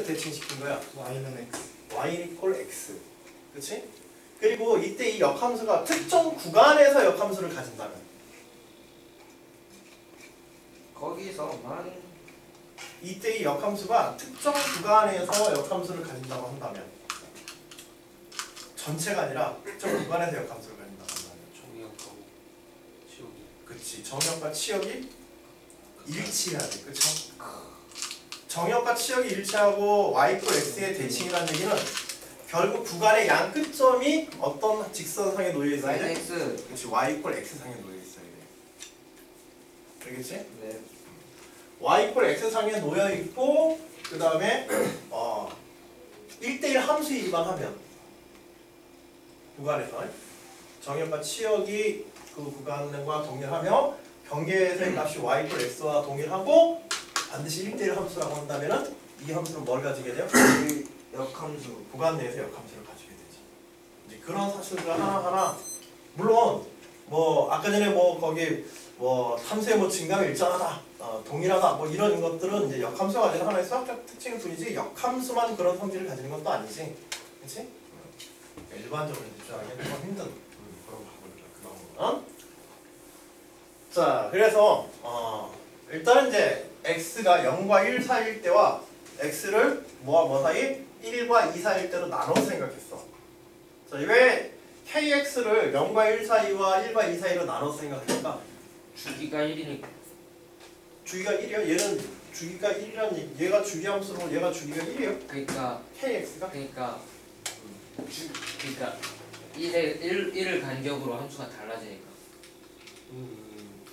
x를 대칭시킨 거야. y는 x. y 이퀄 x. 그치? 그리고 이때 이 역함수가 특정 구간에서 역함수를 가진다면 거기서만 이때 이 역함수가 특정 구간에서 역함수를 가진다고 한다면 전체가 아니라 특정 구간에서 역함수를 가진다고 한다면 정의역하고 치우기. 그치. 정역과 치역이 일치해야 돼. 그쵸? 정역과 치역이 일치하고 y 이퀄 x의 대칭이라는 얘기는 결국 구간의 양 끝점이 어떤 직선상에 놓여 있어야 돼? x. 그렇지. y 이퀄 x상에 놓여 있어야 돼. 알겠지? 네. y 이퀄 x상에 놓여 있고 그 다음에 1대1 함수 일반하면 구간에서 정역과 치역이 그 구간과 동일하며 경계에서의 값이 y 이퀄 x와 동일하고 반드시 1대1 함수라고 한다면은 이 함수는 뭘 가지게 돼요? 역함수. 구간 내에서 역함수를 가지게 되지. 이제 그런 사실들 하나하나 물론 뭐 아까 전에 뭐 거기 뭐 탐수의 뭐 증감이 일정하다, 동일하다 뭐 이런 것들은 이제 역함수가 가지는 하나의 수학적 특징일 뿐이지 역함수만 그런 성질을 가지는 것도 아니지, 그렇지? 일반적으로 집중하기는 좀 힘든 그런 부분이라. 자, 그래서 일단은 이제 x가 0과 1 사이일 때와 x를 뭐와 뭐 사이? 1과 2 사이일 때로 나눠서 생각했어. 자, 왜 kx를 0과 1 사이와 1과 2 사이로 나눠서 생각할까? 주기가 1이니까. 주기가 1이야? 얘는 주기가 1이란 얘기. 얘가 주기함수로 얘가 주기가 1이에요. 그러니까 kx가? 그러니까 1을 간격으로 함수가 달라지니까.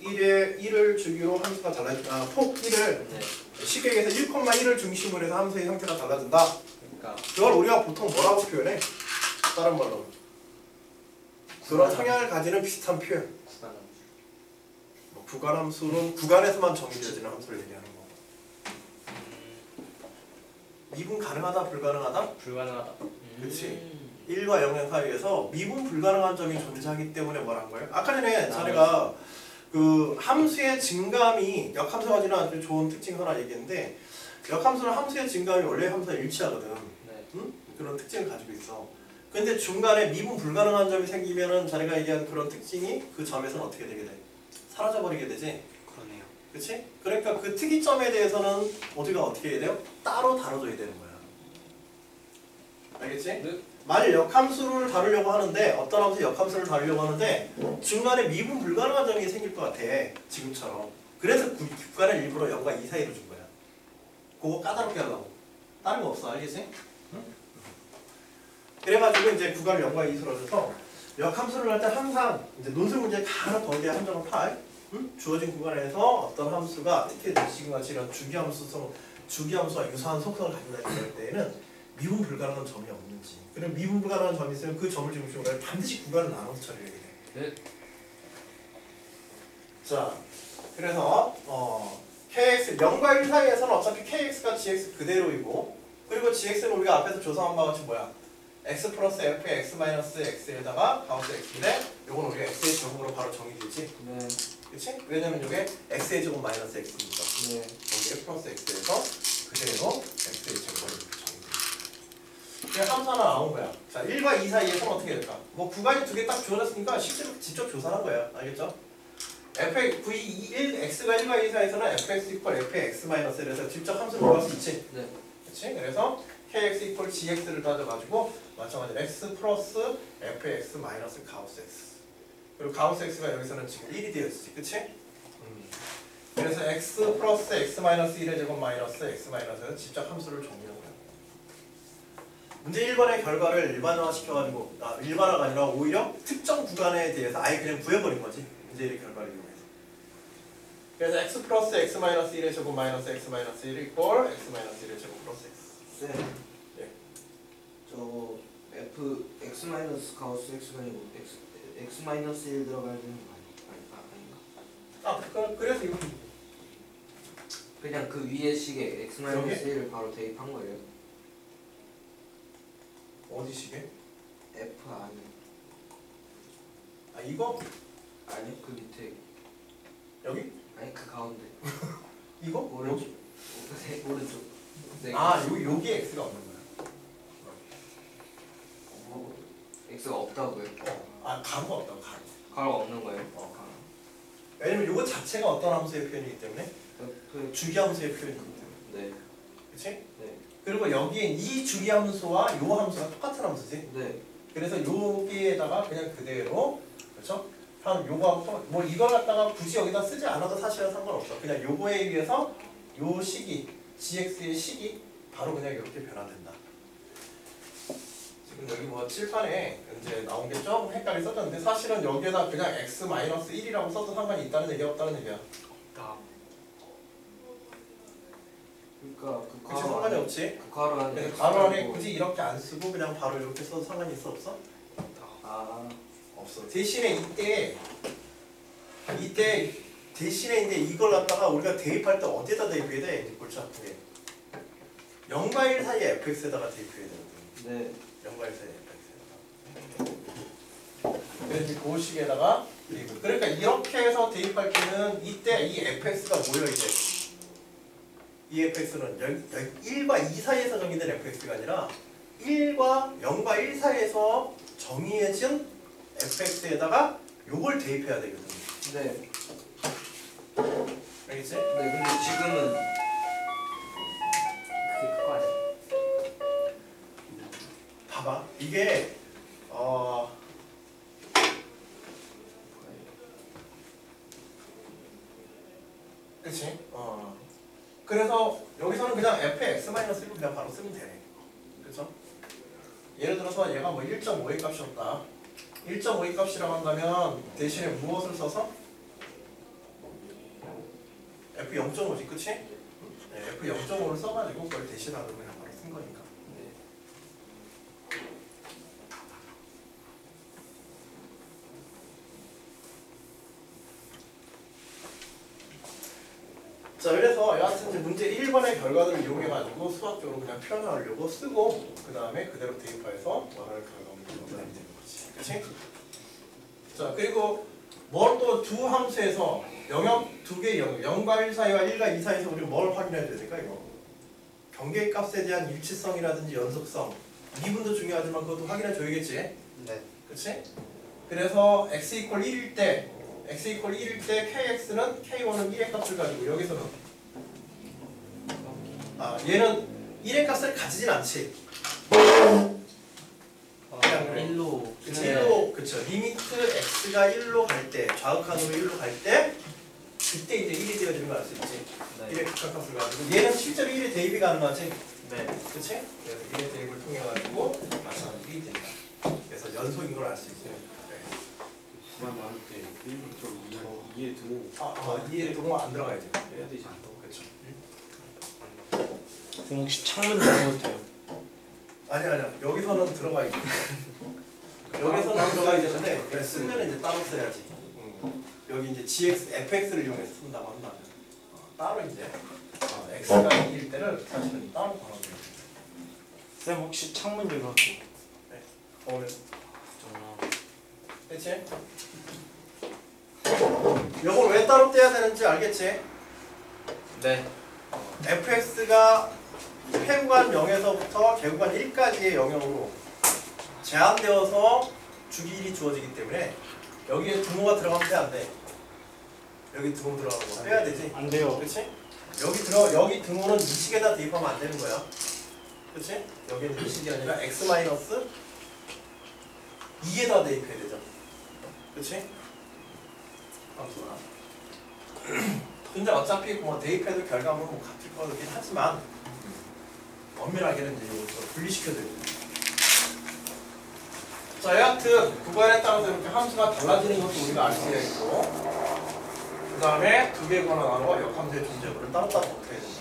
1을 주기로 함수가 달라진다. 폭 1을 네. 쉽게 얘기해서 1,1을 중심으로 해서 함수의 형태가 달라진다. 그러니까 그걸 우리가 보통 뭐라고 표현해? 다른 말로 그런 성향을 가지는 비슷한 표현. 구간 함수. 뭐 구간함수는 구간에서만 정의되어지는 함수를 얘기하는 거고. 미분 가능하다 불가능하다? 불가능하다. 그치. 1과 0의 사이에서 미분 불가능한 점이 존재하기 때문에 뭘 한 거예요? 아까 전에 자네가 그 함수의 증감이 역함수가 가지는 아주 좋은 특징 하나 얘기했는데 역함수는 함수의 증감이 원래 함수와 일치하거든. 네. 응? 그런 특징을 가지고 있어. 근데 중간에 미분 불가능한 점이 생기면은 자네가 얘기한 그런 특징이 그 점에서는 어떻게 되게 돼? 사라져버리게 되지? 그러네요. 그치? 그러니까 그 특이점에 대해서는 우리가 어떻게 해야 돼요? 따로 다뤄줘야 되는 거야. 알겠지? 네. 만일 역함수를 다루려고 하는데 어떤 함수 역함수를 다루려고 하는데 중간에 미분 불가능한 점이 생길 것 같아. 지금처럼. 그래서 구간을 일부러 0과 2 사이로 준 거야. 그거 까다롭게 하려고. 다른 거 없어. 알겠지? 응? 그래가지고 이제 구간을 0과 2 서로 역함수를 할 때 항상 이제 논술 문제에 가장 거기에 한정을 파. 응? 주어진 구간에서 어떤 함수가 특히 지금같이 이런 주기함수와 유사한 속성을 가진다 할 때에는 미분 불가능한 점이 없는지. 그럼 미분 불가능한 점이 있으면 그 점을 중심으로 반드시 구간을 나눠서 처리해야 돼. 네. 자, 그래서 kx 0과 1 사이에서는 어차피 kx가 gx 그대로이고 그리고 gx는 우리가 앞에서 조사한 바와 같이 뭐야? x 플러스 f의 x 마이너스 x에다가 가운데 x인데 요건 우리가 x의 제곱으로 바로 정의되지. 네. 그치? 왜냐면 이게 x의 제곱 마이너스 x니까 네. 여기에 플러스 x에서 그대로 x의 제곱으로 정의돼. 그냥 함수 하나 나온 거야. 자, 1과 2 사이에서는 어떻게 될까? 뭐 구간이 두 개 딱 주어졌으니까 실제로 직접 조사한 거야. 알겠죠? x가 1과 2 사이에서는 fx 이퀄 f의 x 마이너스 이래서 직접 함수를 구할 수 있지. 네. 그치? 그래서 kx 이퀄 gx를 따져가지고 마찬가지로 x 플러스 fx 마이너스 가우스 x. 그리고 가우스 x가 여기서는 지금 1이 되어있지. 그치? 그래서 x 플러스 x 마이너스 1의 제곱 마이너스 x 마이너스는 직접 함수를 정리하는 거야. 문제 1번의 결과를 일반화시켜가지고 일반화가 아니라 오히려 특정 구간에 대해서 아예 그냥 구해버린 거지. 문제 1의 결과를 이용해서. 그래서 x 플러스 x 마이너스 1의 제곱 마이너스 x 마이너스 1 이퀄 x 마이너스 1의 제곱 플러스 x. 네. 예. 저 f x 마이너스 가우스 x가 아니고 x 마이너스 1 들어가야 되는 거 아닌가? 그래서 이거 그냥 그 위에 식에 x 마이너스 1을 바로 대입한 거예요. 어디 시계? f 아니. 아 이거? 아니 그 밑에. 여기? 아니 그 가운데. 이거? 오른쪽. 오른쪽. 네. 여기에 x가 없는 거야. x가 없다고요? 가로가 없다고 가로. 가로가 없는 거예요? 왜냐면 이거 자체가 어떤 함수의 표현이기 때문에 주기함수의 표현이기 때문에. 네. 그렇지? 네. 그리고 여기에 이 주기함수와 요 함수가 똑같은 함수지. 네. 그래서 여기에다가 그냥 그대로 그렇죠? 한 요거 뭐 이걸 갖다가 굳이 여기다 쓰지 않아도 사실은 상관없어. 그냥 요거에 의해서 요 식이 gx의 식이 바로 그냥 이렇게 변화된다. 지금 여기 뭐 칠판에 이제 나온 게 좀 헷갈리 써졌는데 사실은 여기에다 그냥 x-1이라고 써도 상관이 있다는 얘기야 없다는 얘기야. 그러니까 그 그치 상관이 없지. 그 가로 안에 그래서 가로 안에 굳이 이렇게 안 쓰고 그냥 바로 이렇게 써도 상관이 있어 없어? 없어. 대신에 이때 대신에 이제 이걸 갖다가 우리가 대입할 때 어디에다 대입해야 돼? 이제 골치 아프게 0과 1 사이에 fx에다가 대입해야 되거든. 네. 0과 1 사이에 fx에다가. 그래서 그 식에다가 대입을. 그러니까 이렇게 해서 대입할 때는 이때 이 fx가 뭐예요 이제? 이 fx는 1과 2 사이에서 정의된 fx가 아니라 0과 1 사이에서 정의해진 fx에다가 요걸 대입해야 되거든. 네. 알겠지? 네. 근데 지금은 그게 그거 아니야? 봐봐. 이게 그치? 그래서 여기서는 그냥 fx-1을 그냥 바로 쓰면 돼. 그쵸? 예를 들어서 얘가 뭐 1.5의 값이었다. 1.5의 값이라고 한다면 대신에 무엇을 써서? f0.5지, 그치? 네, f0.5를 써가지고 그걸 대신하고 그냥 바로 쓴 거니까. 자, 그래서 여하튼 이제 문제 1번의 결과들을 이용해가지고 수학적으로 그냥 표현하려고 쓰고 그 다음에 그대로 대입해서 원하는 결과물을 얻어내면 되는 거지. 그치? 자, 그리고 뭘 또 두 함수에서 영역 두 개의 영역 0과 1 사이와 1과 2 사이에서 우리가 뭘 확인해야 되니까 이거 경계의 값에 대한 일치성이라든지 연속성 이 부분도 중요하지만 그것도 확인해 줘야겠지. 네. 그치? 그래서 x = 1일 때 kx는 k1은 1의 값을 가지고 여기서는 얘는 1의 값을 가지진 않지. 그냥 그래. 1로. 그치? 1로 그쵸. 리미트 x가 1로 갈 때 좌극한으로 1로 갈 때 그때 이제 1이 되어지는 걸 알 수 있지. 네. 1의 극한값을 가지고 얘는 실제로 1의 대입이 가능하지. 네. 그치? 그래서 1의 대입을 통해 가지고 마찬가지로 1이 된다. 그래서 연속인 걸 알 수 있고. 그만 나올 때 1좀 이해 두고 이해 동안 안 들어가야지. 해야 되지 않나? 그렇죠. 그럼 혹시 창문 열어도 돼요? 아니야. 여기서는 들어가야지. 여기서는 들어가야 되는데 그래, 쓰면 이제 따로 써야지. 여기 이제 gx, fx를 이용해서 쓴다고 한다면 따로 이제 x가 2일 때를 사실은 따로 바라보는 거예요. 쌤 혹시 창문 열어도 돼요? 오늘 그치? 요걸 왜 따로 떼야 되는지 알겠지? 네. fx가 폐구간 0에서부터 개구간 1까지의 영역으로 제한되어서 주기 1이 주어지기 때문에 여기에 등호가 들어가면 돼, 안 돼? 여기 등호 들어가는 거 빼야 되지? 안 돼요. 그렇지? 여기 등호는 이 식에다 대입하면 안 되는 거야. 그렇지? 여기는 이 식이 아니라 x-2에다 대입해야 되죠. 그렇지? 함수가. 근데 어차피 뭐 대입해도 결과물은 뭐 같을 거긴 하지만 엄밀하게는 이제 이거 분리시켜드립니다. 자, 여하튼 구간에 따라서 이렇게 함수가 달라지는 것도 우리가 알 수가 있고 그 다음에 두 개의 관한하고 역함수의 존재를 따로따로 어떻게 해야 된다.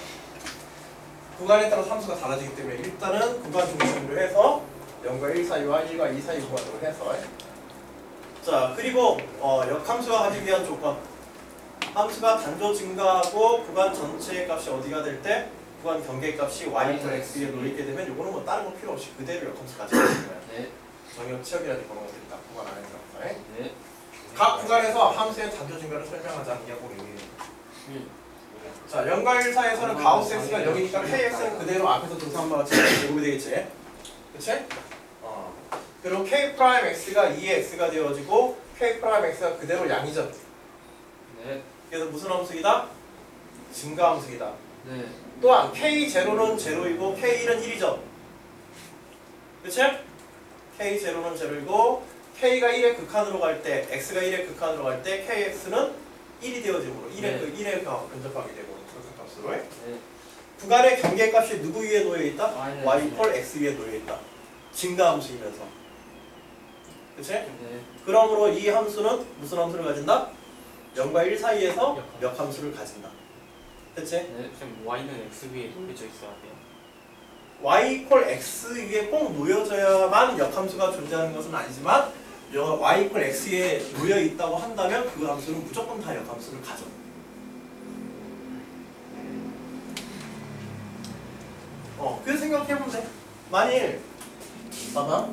구간에 따라서 함수가 달라지기 때문에 일단은 구간 중심으로 해서 0과 1 사이와 1과 2 사이 구간으로 해서 자, 그리고 역함수가 가지기 위한 조건 함수가 단조 증가하고 구간 전체의 값이 어디가 될 때 구간 경계의 값이 y/x에 놓이게 되면 이거는 뭐 다른 거 필요 없이 그대로 역함수 가지고 있는 거야. 네. 정역 치역이라는 번호가 된다. 구간 안에 들어가서. 네. 각 구간에서 함수의 단조 증가를 설명하자는 게 꼭 의미예요. 자, 0과 1 사이에서는 가우스 x가 0이니까 kx는 그대로 앞에서 등산한 바가 제곱이 되겠지. 그치? 그리고 k 프라임 x가 2의 x가 되어지고 k 프라임 x가 그대로 양이죠. 네. 그래서 무슨 함수이다? 증가 함수이다. 네. 또한 k0는 0이고 k1은 1이죠. 그치? k0는 0이고 k가 1의 극한으로 갈 때, x가 1의 극한으로 갈 때 kx는 1이 되어지므로 1의 네. 그 1의 근접하게 되고 극한값으로 네. 구간의 경계값이 누구 위에 놓여 있다? 마이너스. y 이퀄 x 위에 놓여 있다. 증가 함수이면서. 그치? 네. 그러므로 이 함수는 무슨 함수를 가진다? 0과 1 사이에서 역 함수를 가진다. 됐지? 네. 쌤 y는 x 위에 놓여져 있어야 돼요. y 이퀄 x 위에 꼭 놓여져야만 역함수가 존재하는 것은 아니지만 y 이퀄 x에 놓여 있다고 한다면 그 함수는 무조건 다 역함수를 가져. 그래서 생각해보면 돼. 만일 봐봐,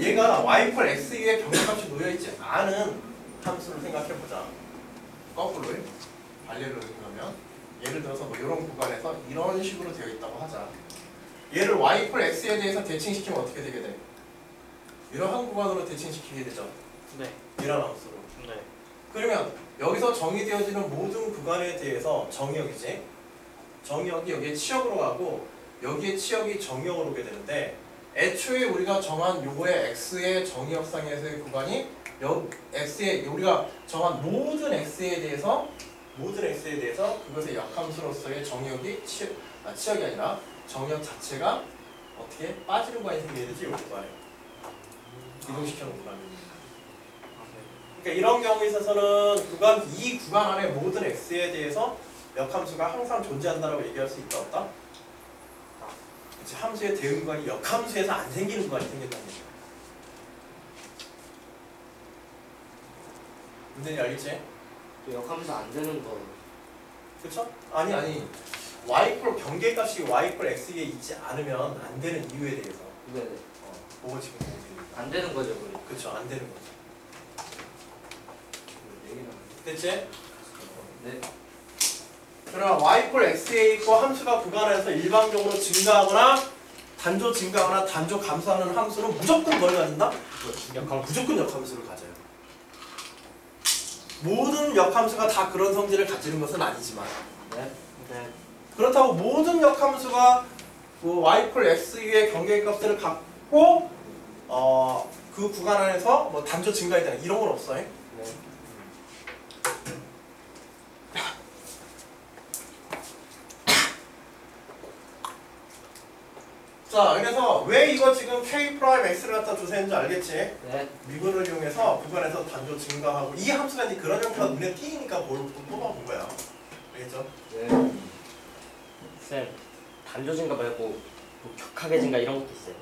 얘가 y 이퀄 x 위에 경계값이 놓여 있지 않은 함수를 생각해보자. 거꾸로 반례로 생각하면 예를 들어서 뭐 이런 구간에서 이런 식으로 되어 있다고 하자. 얘를 y 이퀄 x에 대해서 대칭시키면 어떻게 되게 돼? 이러한 구간으로 대칭시키게 되죠. 네. 이런 함수로. 네. 그러면 여기서 정의되어지는 모든 구간에 대해서 정의역이지. 정의역이 여기에 치역으로 가고 여기에 치역이 정의역으로 오게 되는데 애초에 우리가 정한 요거의 x의 정의역상에서의 구간이 x의 우리가 정한 모든 x에 대해서 그것의 역함수로서의 정의역이 치역이 아니라 정의역 자체가 어떻게 빠지는 구간이 생겨야 되지? 이 구간에 이동시켜놓은 구간이. 그러니까 이런 경우에 있어서는 이 구간 안에 모든 x에 대해서 역함수가 항상 존재한다라고 얘기할 수 있다 없다? 그치, 함수의 대응 구간이 역함수에서 안 생기는 구간이 생긴다는 얘기야. 문제는 알겠지? 또 역하면서 안 되는 거. 그쵸? 아니 y 이퀄 경계값이 y 이퀄 x에 있지 않으면 안 되는 이유에 대해서 네. 그거 지금 문제입니다. 안 되는 거죠, 우리. 그쵸, 안 되는 거죠. 얘기는. 됐지? 네. 그러나 y 이퀄 x에 있고 함수가 구간에서 일방적으로 증가하거나 단조 증가하거나 단조 감소하는 함수는 무조건 뭘 가진다? 무조건 역함수를 가져요. 모든 역함수가 다 그런 성질을 가지는 것은 아니지만 네. 네. 그렇다고 모든 역함수가 그 y 이퀄 x 위의 경계값들을 갖고 그 구간 안에서 뭐 단조 증가에 대한 이런 건 없어요. 네. 자, 그래서 왜 이거 지금 k 프라임 x를 갖다 조사했는지 알겠지? 네. 미분을 이용해서 구간에서 단조 증가하고 이 함수가 이제 그런 형태가 눈에 띄니까 뭘 뽑아본 거야. 알겠죠? 네. 쌤 단조 증가 말고 뭐 격하게 증가 이런 것도 있어요.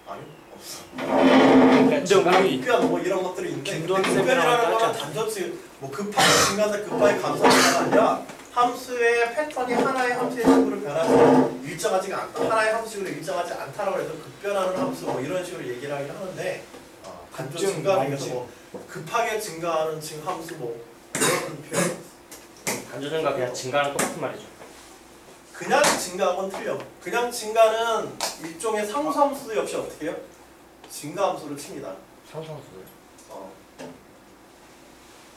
아니, 없어. 그러니까 증가 급변 뭐 이런 것들이 있는데 김도환 근데 쌤이랑 급변이라는 거는 따지 단조치 뭐 급하게 증가해서 급하게 감소하는 게 아니라 함수의 패턴이 하나의 함수의 식으로 변하지 일정하지가 않다. 하나의 함수식으로 일정하지 않다라고 해서 급변하는 함수 뭐 이런 식으로 얘기를 하긴 하는데 단조 급증, 증가하는 완증. 뭐 급하게 증가하는 함수 뭐 그런 표현. 단조 증가 그냥 증가랑 똑같은 말이죠. 그냥 증가하고는 틀려. 그냥 증가는 일종의 상수함수 역시 어떻게 해요? 증가함수를 칩니다. 상상수요.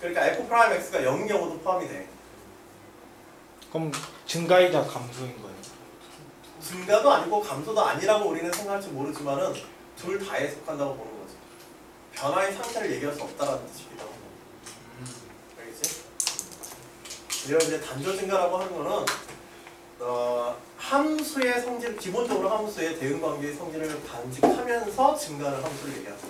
그러니까 f 프라임 x가 0인 경우도 포함이 돼. 그럼 증가이자 감소인 거예요. 증가도 아니고 감소도 아니라고 우리는 생각할지 모르지만은 둘 다에 속한다고 보는 거지. 변화의 상태를 얘기할 수 없다라는 뜻이기도 하고. 알겠지? 이런 이제 단조 증가라고 하는 거는 함수의 성질, 기본적으로 함수의 대응 관계의 성질을 간직하면서 증가하는 함수를 얘기합니다.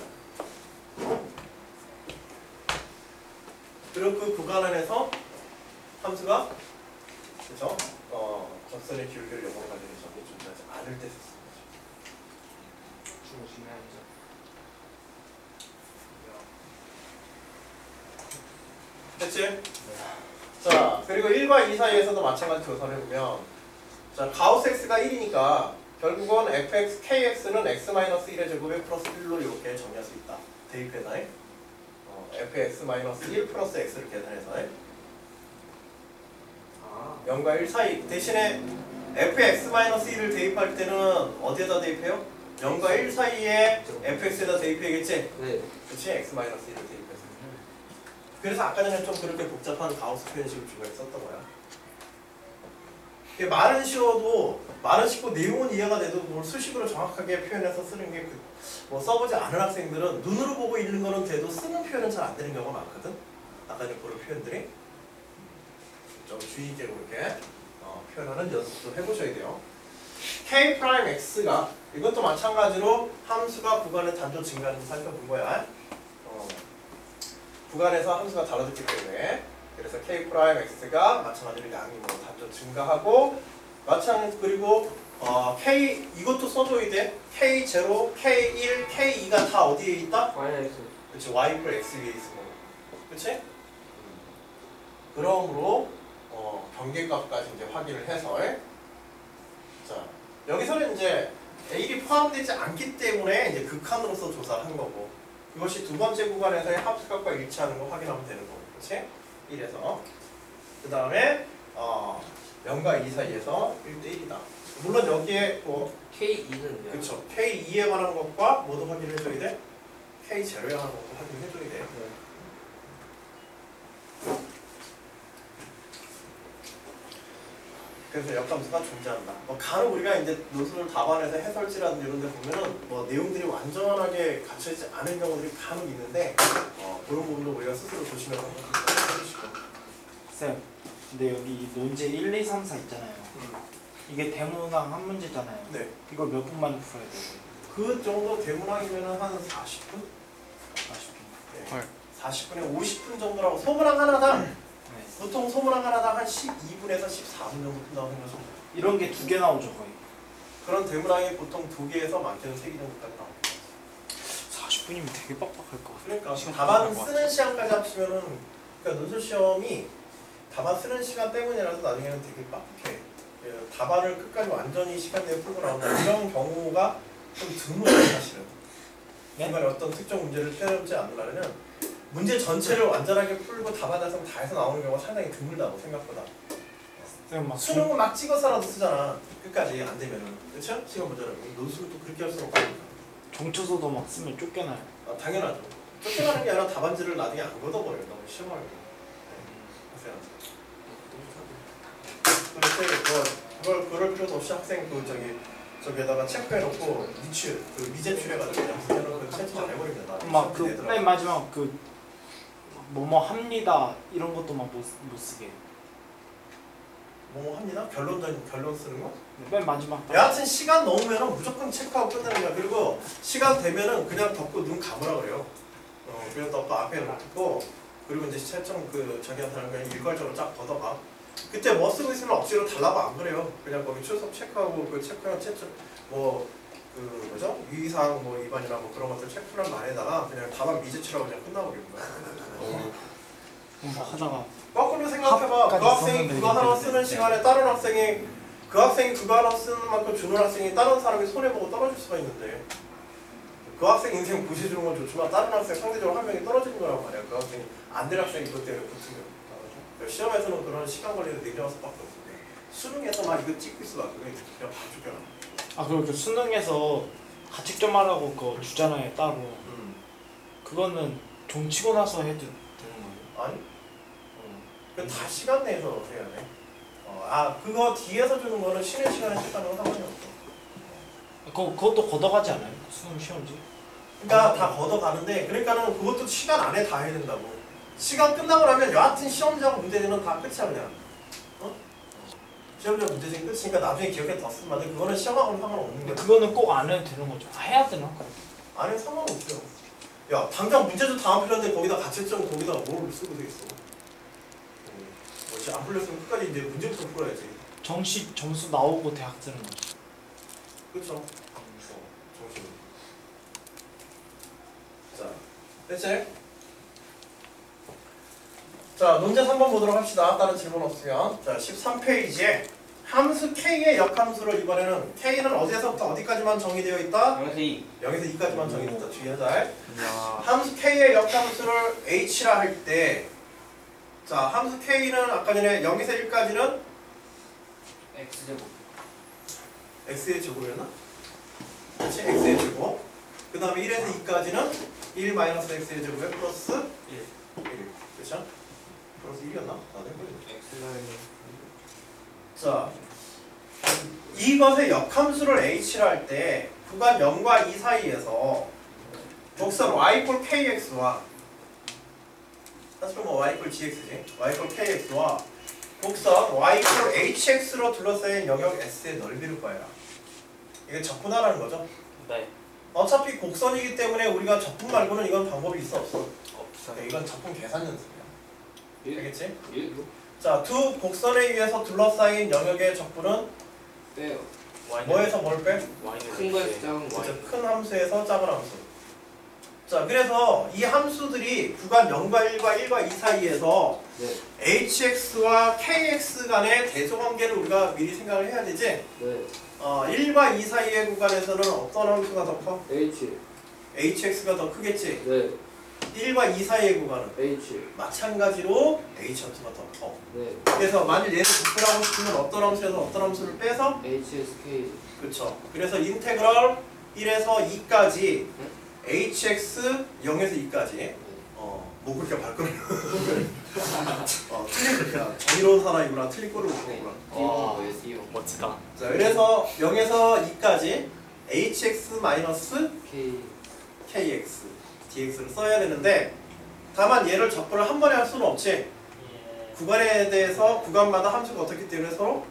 그리고 그 구간 안에서 함수가 그죠? 적선의 기울기를 영어로 가지는 점이 존재하지 않을 때 썼습니다. 됐지? 자, 그리고 1과 2 사이에서도 마찬가지 조사를 해보면 자, 가우스 x가 1이니까 결국은 fx, kx는 x-1의 제곱에 플러스 1로 이렇게 정리할 수 있다. 대입해서 fx-1 플러스 x를 계산해서 아, 0과 1 사이. 대신에 fx-1을 대입할 때는 어디에다 대입해요? 0과 1 사이에 fx에다 대입해야겠지? 네. 그치? x-1을 대입해서. 그래서 아까 전에 좀 그렇게 복잡한 가우스 표현식을 중간에 썼던 거야. 이게 말은 쉬워도 말은 쉽고 내용은 이해가 돼도 뭘 수식으로 정확하게 표현해서 쓰는 게 뭐 써보지 않은 학생들은 눈으로 보고 읽는 거는 돼도 쓰는 표현은 잘 안 되는 경우가 많거든. 아까 전에 그런 표현들이 좀 주의 있게 그렇게 표현하는 연습도 해보셔야 돼요. K'X가 이것도 마찬가지로 함수가 구간의 단조 증가하는지 살펴본 거야. 구간에서 함수가 달라졌기 때문에 그래서 K'X가 마찬가지로 양이 뭐 단조 증가하고 그리고 K 이것도 써줘야 돼. K0, K1, K2가 다 어디에 있다? 마이너스. 그치, Y 플 X 위에 있어. 그치? 그러므로 경계값까지 이제 확인을 해서 자 여기서는 이제 A이 포함되지 않기 때문에 이제 극한으로서 조사를 한 거고 이것이 두 번째 구간에서의 합수값과 일치하는 거 확인하면 되는 거고 그치? 1에서 그 다음에 0과 2 사이에서 1대1이다. 물론 여기에 뭐 K2는요? 그쵸 K2에 관한 것과 뭐도 확인해줘야 돼? K0에 관한 것도 확인해줘야 돼. 그래서 역함수가 존재한다. 간혹 우리가 이제 노선을 답안에서 해설지라든지 이런 데 보면은 뭐 내용들이 완전하게 갖춰있지 않은 경우들이 간혹 있는데 그런 부분도 우리가 스스로 조심해서 한번 해주시고. 쌤, 근데 여기 이 논제 1, 2, 3, 4 있잖아요. 이게 대문항 한 문제잖아요. 네. 이걸 몇 분 만에 풀어야 돼요? 그 정도 대문항이면은 한 40분? 40분. 네. 헐. 40분에 50분 정도라고 소문항 하나당 네. 보통 소문항 하나당 한 12분에서 14분 정도 푼다고 생각하시면 돼요. 이런 게 2개 나오죠 거의. 그런 대문항이 보통 2개에서 많게는 3개 정도까지 나옵니다. 40분이면 되게 빡빡할 것 같아요. 그러니까 시간 답안 것 쓰는 시간까지 합치면은 그러니까 논술 시험이 답안 쓰는 시간 때문이라서 나중에는 되게 빡빡해. 답안을 끝까지 완전히 시간 내에 풀고 나온다 이런 경우가 좀 드물어요 사실은. 네? 중간에 어떤 특정 문제를 펴지 않으려면 문제 전체를 완전하게 풀고 답안에서 다 해서 나오는 경우가 상당히 드물다고 생각보다. 쌤 막 수능은 막 찍어서라도 쓰잖아. 끝까지 안 되면은 그렇죠? 시간 문제라고 논술은 또 그렇게 할 수는 없으니까. 종초소도 막 쓰면 쫓겨나요. 당연하죠. 쫓겨나는 게 아니라 답안지를 나중에 안 걷어버려요. 너무 심하게. 그래서 그럴 필요도 없이 학생 저기에다가 체크해놓고 미제출해가지고 그냥 해놓고 채점 잘 해버립니다. 막 그 맨 마지막 그 뭐뭐 합니다 이런 것도 막 못 쓰게. 뭐 합니다. 결론 쓰는 거? 맨 마지막. 여하튼 시간 넘으면은 무조건 체크하고 끝내는 거야. 그리고 시간 되면은 그냥 덮고 눈 감으라 그래요. 그냥 덮고 앞에 놓고 그리고 이제 채점 자기한테는 그냥 일괄적으로 쫙 걷어가. 그때 뭐 쓰고 있으면 억지로 달라고 안 그래요. 그냥 거기 출석 체크하고 그 체크한 채점 뭐죠? 위의사항 뭐 위반이나 뭐 그런 것들 체크한 말에다가 그냥 답안 미제출하고 그냥 끝나버리는 거야. 막 하다가 거꾸로 생각해봐. 그 학생이 그거 하나 쓰는 시간에 다른 학생이 그거 하나 쓰는 만큼 주는 학생이 다른 사람이 손해보고 떨어질 수가 있는데 그 학생 인생 부시주는 건 좋지만 다른 학생 상대적으로 한 명이 떨어지는 거란 말이야. 그 학생이 안 될 학생이 그것 때문에 붙으면. 시험에서는 그런 시간 관리를 내려갈 수밖에 없는데 수능에서만 이거 찍고 있으면 그냥 바로 쫓겨나. 아 그리고 그 수능에서 가책점하라고 그거 주잖아요 따로. 그거는 종치고 나서 해도 되는 거예요? 아니? 그건 다 시간 내에서 해야 돼. 그거 뒤에서 주는 거는 쉬는 시간에 체크하는 건 상관이 없어. 그것도 걷어가지 않아요? 수능 시험지? 그러니까 다 걷어가는데 그러니까는 그것도 시간 안에 다 해야 된다고. 시간 끝나고 나면 여하튼 시험장 문제는 다 끝이야 그냥. 시험장 문제는 끝이니까 나중에 기억에 더 쓰면 돼. 그거는 시험하고는 상관없는 거야. 그거는 꼭 안 해도 되는 거죠? 해야 되나? 안 해도 상관없어요. 야 당장 문제도 다 안 풀렸는데 거기다 가채점 거기다 뭘 쓰고 되겠어. 안 풀렸으면 끝까지 이제 문제부터 풀어야지. 정시 점수 나오고 대학 쓰는 거지. 그렇죠. 정신. 자, 됐지? 자, 논제 3번 보도록 합시다. 다른 질문 없으면. 자, 13페이지에 함수 K의 역함수를 이번에는 K는 어디에서부터 어디까지만 정의되어 있다? 0에서 2. 0에서 2까지만 정의되어 있다. 주의하자. 함수 K의 역함수를 H라 할 때 자, 함수 k는 아까 전에 0에서 1까지는 x제곱. x의 제곱이었나? 그렇지? x의 제곱. 그 다음에 1에서 2까지는 1 마이너스 x의 제곱에 플러스 1. 그렇죠? 플러스 1이었나? 나도 해보겠네. 자, 이것의 역함수를 h를 할 때 구간 0과 2 사이에서 곡선 y 꼴 kx와 사실은 뭐 y 꼴 gx지. y 꼴 kx와 곡선 y 꼴 hx로 둘러싸인 영역 S의 넓이를 구해라. 이게 적분하라는 거죠. 네. 어차피 곡선이기 때문에 우리가 적분 말고는 이건 방법이 있어 없어? 없어요. 네, 이건 적분 계산 연습이야. 예? 알겠지? 예? 자, 두 곡선에 의해서 둘러싸인 영역의 적분은 빼요. 뭐에서 뭘 빼? 큰 거에서 작은 거. 그죠? 큰 함수에서 작은 함수. 자, 그래서 이 함수들이 구간 0과 1과 1과 2 사이에서 네. hx와 kx 간의 대소관계를 우리가 미리 생각을 해야 되지. 네. 1과 2 사이의 구간에서는 어떤 함수가 더 커? h. hx가 더 크겠지. 네. 1과 2 사이의 구간은 h. 마찬가지로 h 함수가 더 커. 네. 그래서 만일 얘를 구분하고 싶으면 어떤 함수에서 어떤 함수를 빼서 hsk. 그렇죠. 그래서 인테그럴 1에서 2까지 hx 0에서 2까지 뭐 그렇게 발걸음 틀린 거야. 정의로운 사람이구나. 틀린 거를 못 보구나. 뭐예요? 띄워. 멋지다. 자, 그래서 0에서 2까지 hx 마이너스 k. kx dx를 써야 되는데 다만 얘를 적분을 한 번에 할 수는 없지. 예. 구간에 대해서 구간마다 함수가 어떻기 때문에 서로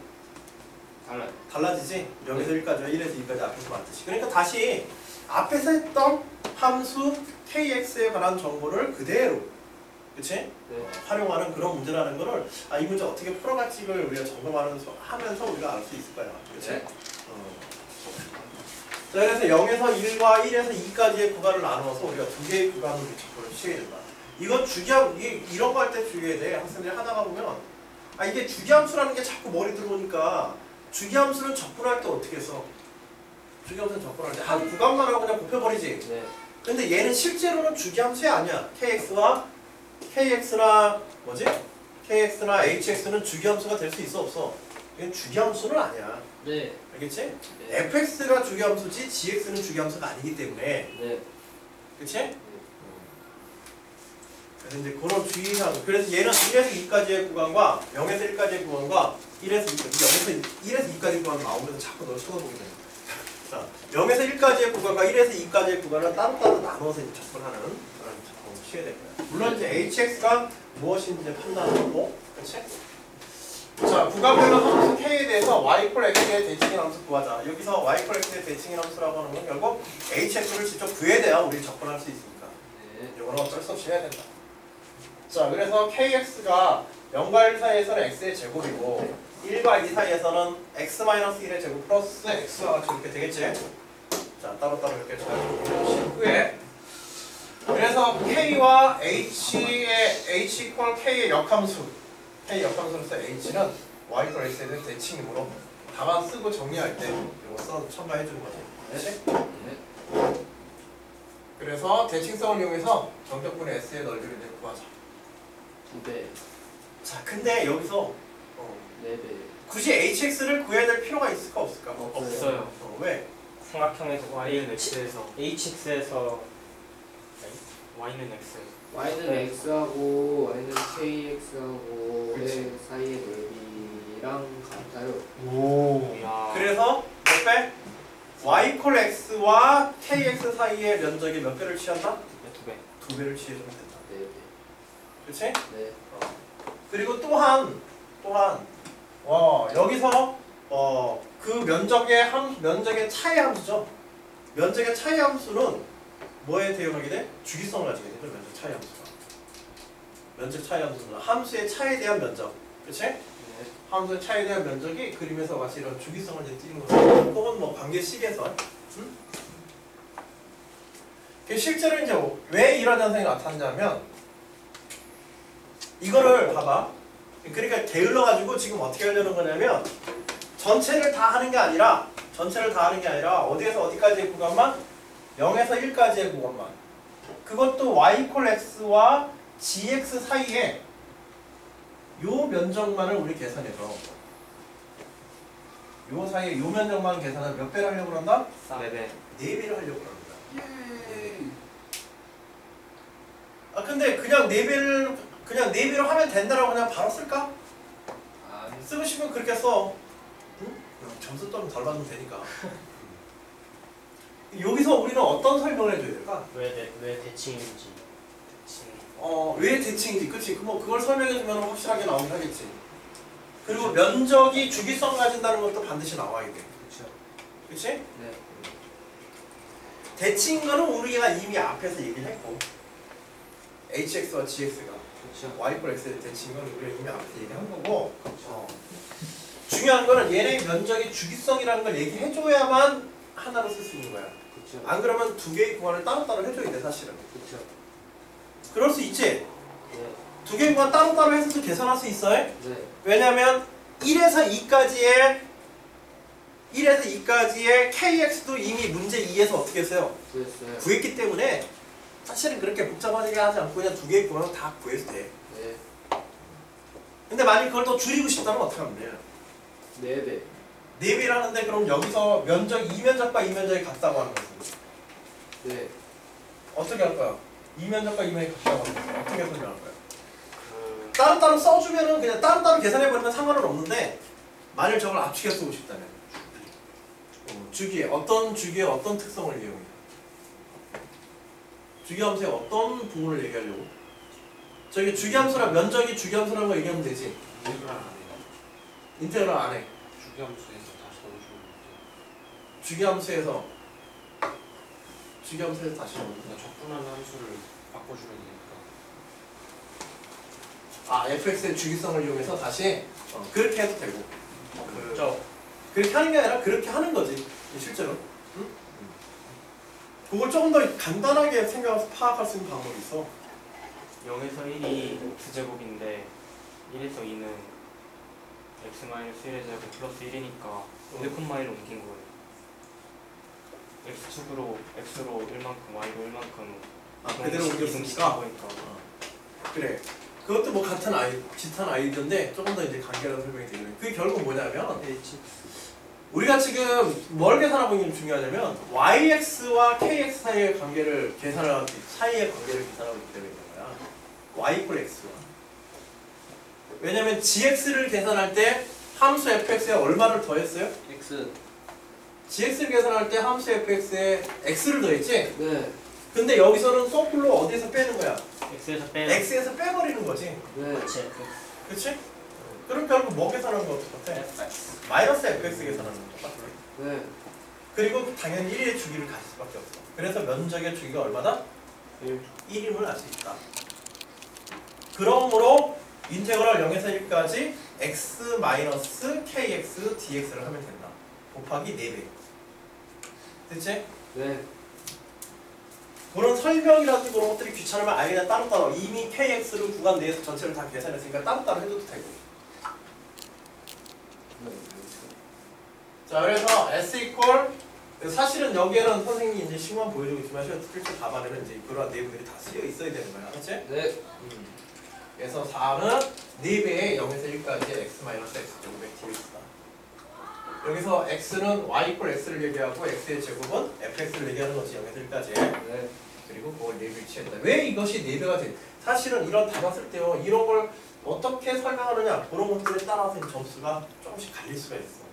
달라요. 달라지지. 0에서 1까지와 1에서 2까지 앞에서 봤듯이. 그러니까 다시 앞에서 했던 함수 kx에 관한 정보를 그대로 그치? 네. 활용하는 그런 문제라는 거를 이 문제 어떻게 풀어갈지를 우리가 점검하면서 우리가 알 수 있을 거야. 그치? 네. 자, 그래서 0에서 1과 1에서 2까지의 구간을 나누어서 우리가 두 개의 구간으로 접근을 취해야 된다. 이건 이런 거 할 때 주의해야 돼. 학생들이 하다가 보면 이게 주기함수라는 게 자꾸 머리 들어오니까 주기함수는 접근할 때 어떻게 써? 주기함수는 접근할 때 한 구간만 하고 그냥 곱해버리지. 네. 근데 얘는 실제로는 주기함수이 아니야. KX나 HX는 주기함수가 될 수 있어 없어? 이건 주기함수는 아니야. 네. 알겠지? 네. fx가 주기함수지 gx는 주기함수가 아니기 때문에. 네. 그치? 그래서 이제 그런 주의사항. 그래서 얘는 1에서 2까지의 구간과 0에서 1까지의 구간과 1에서 2까지 구간 나오면서 자꾸 널 쳐다보게 돼. 자, 0에서 1까지의 구간과 1에서 2까지의 구간을 따로따로 나눠서 이제 접근하는 그런 작업을 취해야 될 거야. 물론 이제 hx가 무엇인지 이제 판단하고, 그렇지? 자, 구간별로 함수 k에 대해서 y 콜 x의 대칭인 함수 구하자. 여기서 y 콜 x의 대칭인 함수라고 하는 건 결국 hx를 직접 구해야 돼야 우리 접근할 수 있으니까. 네. 이거는 어쩔 수 없이 해야 된다. 자, 그래서 kx가 0과 1 사이에서는 x의 제곱이고 1과 2 사이에서는 x-1의 제곱 플러스 x와 같이 이렇게 되겠지? 자, 따로따로 이렇게 잘 보신 후에 그래서 k와 h 콜 k의 역함수 k 역함수로서 h는 y 콜 x에 대한 대칭이므로 답안 쓰고 정리할 때 이거 써 첨가해 주는 거지. 그렇지? 네. 그래서 대칭성을 이용해서 정적분의 s의 넓이를 이제 구하자. 2배. 자, 근데 여기서 4배. 굳이 hx를 구해야 될 필요가 있을까 없을까? 없어요. 왜? 삼각형에서 y는 x에서 hx에서 y는 x. y는 네. x하고 y는 kx하고 그치. 사이의 넓이랑 같아요. 오. 야. 그래서 몇 배? y 콜 x와 kx 사이의 면적이 몇 배를 취한다? 두 배. 두 배를 취해주면 된다. 4배. 그렇지? 네. 그리고 또한 여기서 그 면적의 차이 함수죠. 면적의 차이 함수는 뭐에 대응하게 돼? 주기성을 가지게 되죠. 면적 차이 함수가. 면적 차이 함수는 함수의 차에 대한 면적. 그렇지? 네. 함수의 차에 대한 면적이 그림에서 같이 이런 주기성을 이제 띄는 거죠. 혹은 뭐 관계식에서. 실제로 이제 왜 이런 현상이 나타나냐면 이거를 봐봐. 그러니까 게을러가지고 지금 어떻게 하려는 거냐면 전체를 다 하는 게 아니라 어디에서 어디까지의 구간만 0에서 1까지의 구간만 그것도 y 콜 x와 gx 사이에 요 면적만을 우리 계산해서 요 사이에 요 면적만 계산을 몇 배를 하려고 한다? 4배. 4배를 하려고 합니다. 아 근데 그냥 4배로 하면 된다라고 그냥 바로 쓸까? 쓰고 싶으면 그렇게 써. 응? 점수 좀 덜 받으면 되니까. 여기서 우리는 어떤 설명을 해줘야 될까? 왜 대칭인지. 왜 대칭인지, 그치? 뭐 그걸 설명해주면 확실하게 나오긴 하겠지. 그리고 면적이 주기성 가진다는 것도 반드시 나와야 돼. 그렇죠. 그치? 네. 대칭인 거는 우리가 이미 앞에서 얘기를 했고, hx와 gx가 그렇죠. y = x의 대칭인 건 우리가 이미 앞에서 얘기한 거고, 그렇죠. 중요한 거는 얘네 면적이 주기성이라는 걸 얘기해줘야만 하나로 쓸 수 있는 거야. 그렇죠. 안 그러면 두 개의 구간을 따로따로 해줘야 돼, 사실은. 그렇죠. 그럴 수 있지? 네. 두 개의 구간 따로따로 해서도 계산할 수 있어요? 네. 왜냐면 1에서 2까지의 kx도 이미 문제 2에서 어떻게 했어요? 구했어요. 구했기 때문에 사실은 그렇게 복잡하게 하지 않고 그냥 두 개의 구간을 다 구해도 돼. 네. 근데 만약 그걸 더 줄이고 싶다면 어떻게 하면 돼? 4배. 4배를 하는데 그럼 여기서 면적 이면적과 이면적이 같다고 하는 거지. 네. 어떻게 할 거야? 이면적과 이면적이 같다고 하는 거지. 어떻게 설명할 거야? 그 따로따로 써주면은 그냥 따로따로 계산해버리면 상관은 없는데 만일 저걸 압축해 쓰고 싶다면 주기에 어떤 특성을 이용해? 주기함수의 어떤 부분을 얘기하려고? 저기 주기함수랑 면적이 주기함수라는 거 얘기하면 되지. 인테그랄 안 해요. 인테그랄 안 해. 주기함수에서 다시 넣어주면 주기함수에서 다시 넣는 그러니까 적분하는 함수를 바꿔주면 되니까. 아, fx의 주기성을 이용해서 다시 그렇게 해도 되고 그렇게 하는 게 아니라 그렇게 하는 거지 실제로. 응? 그걸 조금 더 간단하게 생각해서 파악할 수 있는 방법이 있어. 0에서 1이 X제곱인데 1에서 2는 X-1의 제곱 플러스 1이니까 1,1을 옮긴 거예요. X축으로 X로 1만큼, Y로 1만큼 그대로 옮겼으니까. 거니까. 그래. 그것도 뭐 비슷한 아이디어인데 조금 더 이제 관계라는 설명이 되겠네. 그게 결국 뭐냐면 우리가 지금 뭘 계산하고 있는 게 중요하냐면 yx와 kx 사이의 관계를 계산하기 계산하고 있기 때문인 거야. y = x와. 왜냐면 gx를 계산할 때 함수 fx에 얼마를 더했어요? X. gx를 계산할 때 함수 fx에 x를 더했지? 네. 근데 여기서는 거꾸로 어디서 빼는 거야? X에서 빼. x에서 빼버리는 거지. 네. 그치. 그치? 그럼 결국 뭐 계산하는 거 똑같아? 마이너스 fx 계산하는 거 똑같아. 네. 그리고 당연히 1의 주기를 가질 수밖에 없어. 그래서 면적의 주기가 얼마다? 1임을 알 수 있다. 그러므로 인테그럴 0에서 1까지 x 마이너스 kx dx를 하면 된다. 곱하기 4배. 됐지? 네. 그런 설명이라든지 그런 것들이 귀찮으면 아예 그냥 따로따로 이미 kx를 구간 내에서 전체를 다 계산했으니까 따로따로 해도 되고. 자, 그래서 s 사실은 여기에는 선생님이 이제 식만 보여주고 있지만 실제 답안에는 이제 그러한 내용들이 다 쓰여 있어야 되는 거야. 그렇지? 네. 그래서 4는 4배의 0에서 1까지 x-x제곱의 dx다. 여기서 x는 y = x를 얘기하고 x의 제곱은 fx를 얘기하는 거지. 0에서 1까지. 네. 그리고 그걸 4배를 취한다. 왜 이것이 4배가 돼? 사실은 이런 답안 쓸 때요. 이런 걸 어떻게 설명하느냐 그런 것들에 따라서 점수가 조금씩 갈릴 수가 있어.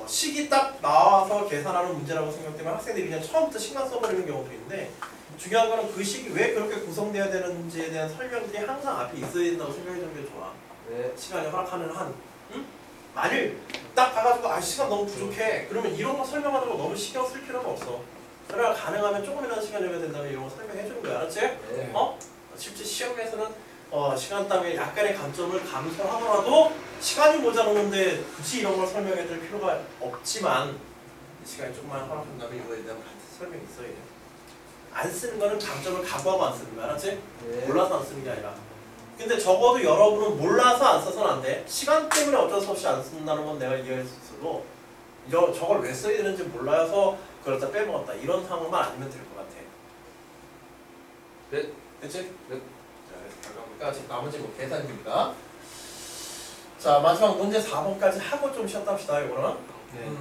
식이 딱 나와서 계산하는 문제라고 생각되면 학생들이 그냥 처음부터 식만 써버리는 경우도 있는데 중요한 거는 그 식이 왜 그렇게 구성돼야 되는지에 대한 설명들이 항상 앞에 있어야 된다고 생각해 주는 게 좋아. 네. 시간이 허락하는 한. 응? 만일 딱 가가지고 시간 너무 부족해 그러면 이런 거 설명하는 거 너무 신경 쓸 필요는 없어. 그러나 가능하면 조금이라도 시간 내야 된다면 이런 거 설명해 주는 거야. 알았지? 네. 실제 시험에서는 시간 때문에 약간의 감점을 감소하더라도 시간이 모자라는데 굳이 이런 걸 설명해 줄 필요가 없지만 시간이 조금만 허락한다면 이거에 대한 설명이 있어야 돼. 안 쓰는 거는 감점을 각오하고 안 쓰는 거야. 알았지? 네. 몰라서 안 쓰는 게 아니라. 근데 적어도 여러분은 몰라서 안 써서는 안 돼. 시간 때문에 어쩔 수 없이 안 쓴다는 건 내가 이해했어도 저걸 왜 써야 되는지 몰라서 그러다 빼먹었다. 이런 상황만 아니면 될 것 같아. 네. 됐지? 네. 결과물까 지금 나머지 뭐 계산입니다. 자 마지막 논제 4번까지 하고 좀 쉬었다 합시다. 이거는. 네.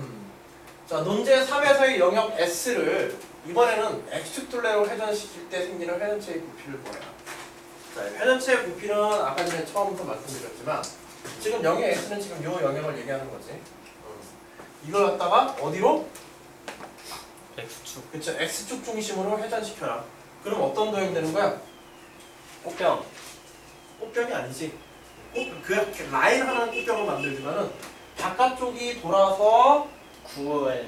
자 논제 3에서의 영역 S를 이번에는 X축 둘레로 회전시킬 때 생기는 회전체의 부피를 구해라. 자 회전체의 부피는 아까 전에 처음부터 말씀드렸지만 지금 영역 X는 지금 요 영역을 얘기하는 거지. 이걸 갖다가 어디로? X축. 그쵸 X축 중심으로 회전시켜라. 그럼 어떤 도형이 되는 거야? 꽃병. 꽃병이 아니지. 그 라인 하나는 꽃병을 만들지만은 바깥쪽이 돌아서 구에